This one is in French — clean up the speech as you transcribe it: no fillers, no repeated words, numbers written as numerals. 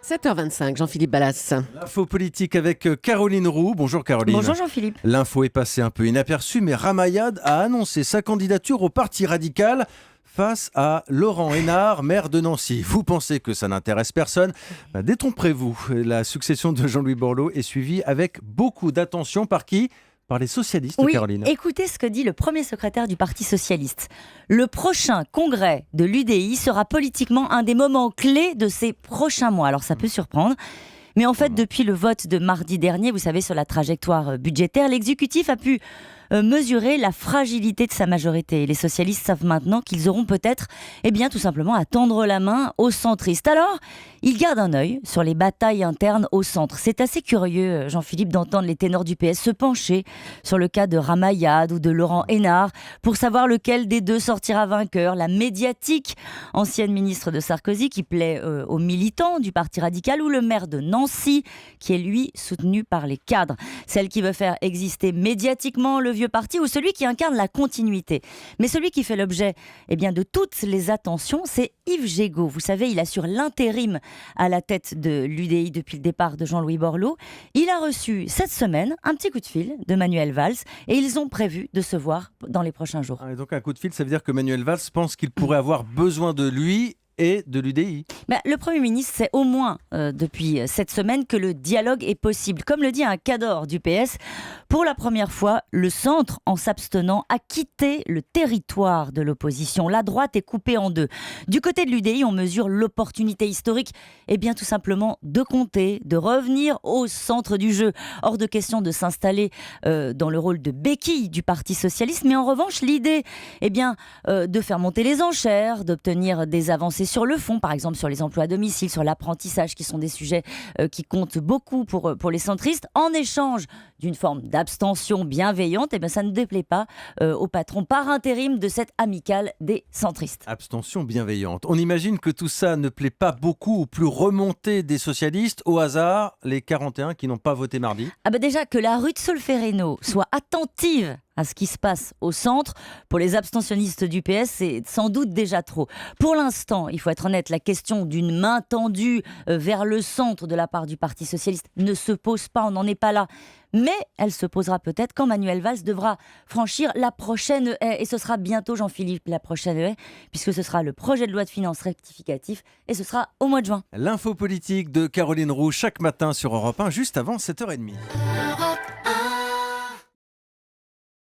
7h25, Jean-Philippe Ballas. L'info politique avec Caroline Roux. Bonjour Caroline. Bonjour Jean-Philippe. L'info est passée un peu inaperçue, mais Ramayad a annoncé sa candidature au Parti radical face à Laurent Hénart, maire de Nancy. Vous pensez que ça n'intéresse personne ? Détrompez-vous. La succession de Jean-Louis Borloo est suivie avec beaucoup d'attention par qui ? Par les socialistes, Oui, Caroline. écoutez ce que dit le premier secrétaire du Parti socialiste. Le prochain congrès de l'UDI sera politiquement un des moments clés de ces prochains mois. Alors ça peut surprendre. Mais en fait, depuis le vote de mardi dernier, vous savez, sur la trajectoire budgétaire, l'exécutif a pu mesurer la fragilité de sa majorité. Et les socialistes savent maintenant qu'ils auront peut-être, tout simplement, à tendre la main aux centristes. Alors, ils gardent un œil sur les batailles internes au centre. C'est assez curieux, Jean-Philippe, d'entendre les ténors du PS se pencher sur le cas de Ramayad ou de Laurent Hénart pour savoir lequel des deux sortira vainqueur. La médiatique ancienne ministre de Sarkozy qui plaît aux militants du Parti radical ou le maire de Nancy qui est lui soutenu par les cadres. Celle qui veut faire exister médiatiquement le vieux parti ou celui qui incarne la continuité. Mais celui qui fait l'objet de toutes les attentions, c'est Yves Jégo. Vous savez, il assure l'intérim à la tête de l'UDI depuis le départ de Jean-Louis Borloo. Il a reçu cette semaine un petit coup de fil de Manuel Valls et ils ont prévu de se voir dans les prochains jours. Et donc un coup de fil, ça veut dire que Manuel Valls pense qu'il pourrait avoir besoin de lui et de l'UDI. Le Premier ministre sait au moins depuis cette semaine que le dialogue est possible. Comme le dit un cadre du PS, pour la première fois, le centre, en s'abstenant, a quitté le territoire de l'opposition. La droite est coupée en deux. Du côté de l'UDI, on mesure l'opportunité historique, tout simplement de compter, de revenir au centre du jeu. Hors de question de s'installer dans le rôle de béquille du Parti socialiste, mais en revanche, l'idée de faire monter les enchères, d'obtenir des avancées sur le fond, par exemple sur les emplois à domicile, sur l'apprentissage, qui sont des sujets qui comptent beaucoup pour les centristes, en échange d'une forme d'abstention bienveillante, ça ne déplaît pas au patron par intérim de cette amicale des centristes. Abstention bienveillante. On imagine que tout ça ne plaît pas beaucoup aux plus remontés des socialistes. Au hasard, les 41 qui n'ont pas voté mardi. Déjà, que la rue de Solferino soit attentive à ce qui se passe au centre, pour les abstentionnistes du PS, c'est sans doute déjà trop. Pour l'instant, il faut être honnête, la question d'une main tendue vers le centre de la part du Parti socialiste ne se pose pas, on n'en est pas là. Mais elle se posera peut-être quand Manuel Valls devra franchir la prochaine haie. Et ce sera bientôt, Jean-Philippe, la prochaine haie, puisque ce sera le projet de loi de finances rectificatif et ce sera au mois de juin. L'info politique de Caroline Roux chaque matin sur Europe 1, juste avant 7h30.